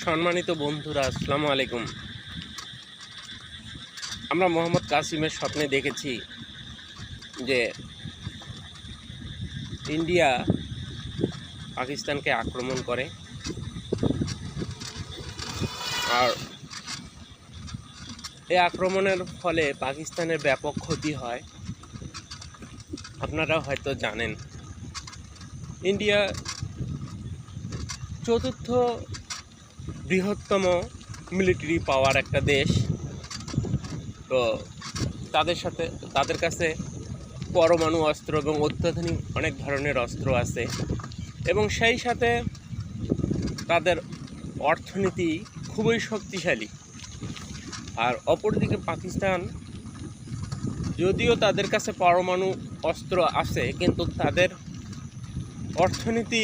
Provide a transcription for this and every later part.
সম্মানিত বন্ধুরা, আসসালামু আলাইকুম। আমরা মোহাম্মদ কাসিমের স্বপ্নে দেখেছি যে ইন্ডিয়া পাকিস্তানকে আক্রমণ করে, আর এই আক্রমণের ফলে পাকিস্তানের ব্যাপক ক্ষতি হয়। আপনারা হয়তো জানেন, ইন্ডিয়া চতুর্থ বৃহত্তম মিলিটারি পাওয়ার একটা দেশ। তো তাদের কাছে পরমাণু অস্ত্র এবং অত্যাধুনিক অনেক ধরনের অস্ত্র আছে, এবং সেই সাথে তাদের অর্থনীতি খুবই শক্তিশালী। আর অপরদিকে পাকিস্তান, যদিও তাদের কাছে পরমাণু অস্ত্র আছে, কিন্তু তাদের অর্থনীতি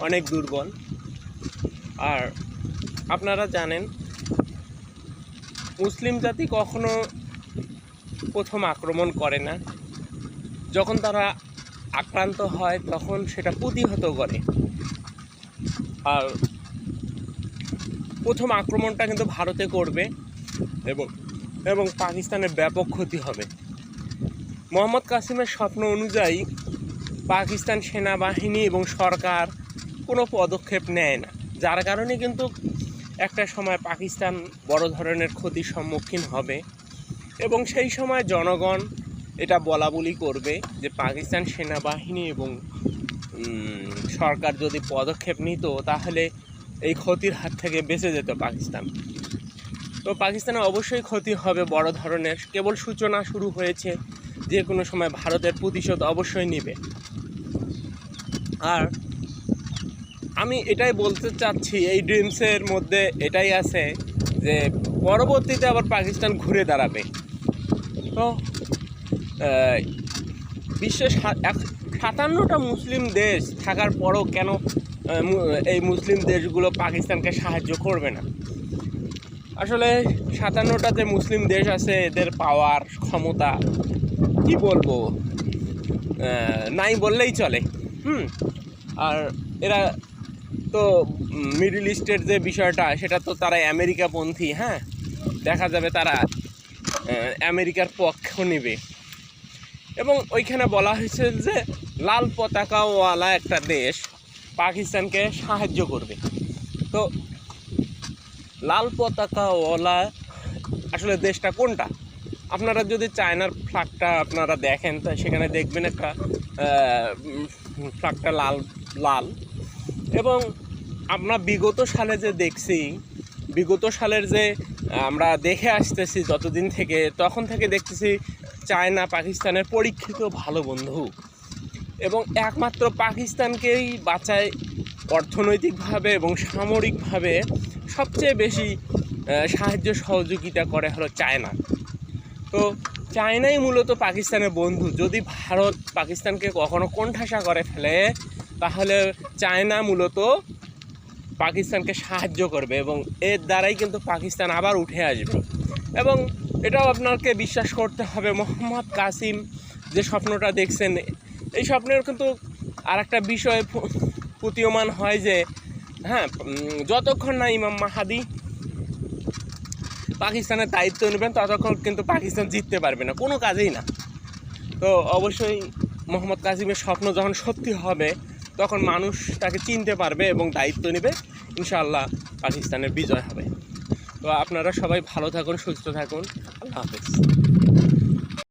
অনেক দুর্বল। আর আপনারা জানেন, মুসলিম জাতি কখনো প্রথম আক্রমণ করে না। যখন তারা আক্রান্ত হয় তখন সেটা প্রতিহত করে। আর প্রথম আক্রমণটা কিন্তু ভারতে করবে, এবং পাকিস্তানের ব্যাপক ক্ষতি হবে। মোহাম্মদ কাসিমের স্বপ্ন অনুযায়ী পাকিস্তান সেনাবাহিনী এবং সরকার কোনো পদক্ষেপ নেয় না, যার কারণে কিন্তু একটা সময় পাকিস্তান বড় ধরনের ক্ষতির সম্মুখীন হবে। এবং সেই সময় জনগণ এটা বলাবলি করবে যে পাকিস্তান সেনাবাহিনী এবং সরকার যদি পদক্ষেপ নিত, তাহলে এই ক্ষতির হাত থেকে বেঁচে যেত পাকিস্তান। তো পাকিস্তানে অবশ্যই ক্ষতি হবে বড় ধরনের। কেবল সূচনা শুরু হয়েছে, যে কোনো সময় ভারতের প্রতিশোধ অবশ্যই নেবে। আর আমি এটাই বলতে চাচ্ছি, এই ড্রিমসের মধ্যে এটাই আছে যে পরবর্তীতে আবার পাকিস্তান ঘুরে দাঁড়াবে। তো বিশ্বের 57টা মুসলিম দেশ থাকার পরও কেন এই মুসলিম দেশগুলো পাকিস্তানকে সাহায্য করবে না? আসলে 57টা যে মুসলিম দেশ আছে, এদের পাওয়ার ক্ষমতা কি বলবো, নাই বললেই চলে। আর এরা তো মিডল ইস্টের যে বিষয়টা, সেটা তো তারা আমেরিকাপন্থী। দেখা যাবে তারা আমেরিকার পক্ষ নেবে। এবং ওইখানে বলা হয়েছে যে লাল পতাকাওয়ালা একটা দেশ পাকিস্তানকে সাহায্য করবে। তো লাল পতাকাওয়ালা আসলে দেশটা কোনটা? আপনারা যদি চায়নার ফ্ল্যাগটা আপনারা দেখেন, তা সেখানে দেখবেন একটা ফ্ল্যাগটা লাল লাল। এবং আমরা বিগত সালে যে দেখছি, বিগত সালের যে আমরা দেখে আসতেছি যতদিন থেকে, তখন থেকে দেখতেছি চায়না পাকিস্তানের পরীক্ষিত ভালো বন্ধু, এবং একমাত্র পাকিস্তানকেই বাঁচায় অর্থনৈতিকভাবে এবং সামরিকভাবে সবচেয়ে বেশি সাহায্য সহযোগিতা করে হলো চায়না। তো চায়নাই মূলত পাকিস্তানের বন্ধু। যদি ভারত পাকিস্তানকে কখনো কোণঠাসা করে ফেলে, তাহলে চায়না মূলত পাকিস্তানকে সাহায্য করবে, এবং এর দ্বারাই কিন্তু পাকিস্তান আবার উঠে আসবে। এবং এটাও আপনাকে বিশ্বাস করতে হবে, মোহাম্মদ কাসিম যে স্বপ্নটা দেখছেন, এই স্বপ্নের কিন্তু আর একটা বিষয় প্রতীয়মান হয় যে যতক্ষণ না ইমাম মাহাদি পাকিস্তানের দায়িত্ব নেবেন, ততক্ষণ কিন্তু পাকিস্তান জিততে পারবে না, কোনো কাজেই না। তো অবশ্যই মোহাম্মদ কাসিমের স্বপ্ন যখন সত্যি হবে, তখন মানুষ তাকে চিনতে পারবে এবং দায়িত্ব নেবে। ইনশাআল্লাহ পাকিস্তানের বিজয় হবে। তো আপনারা সবাই ভালো থাকুন, সুস্থ থাকুন। আল্লাহ হাফেজ।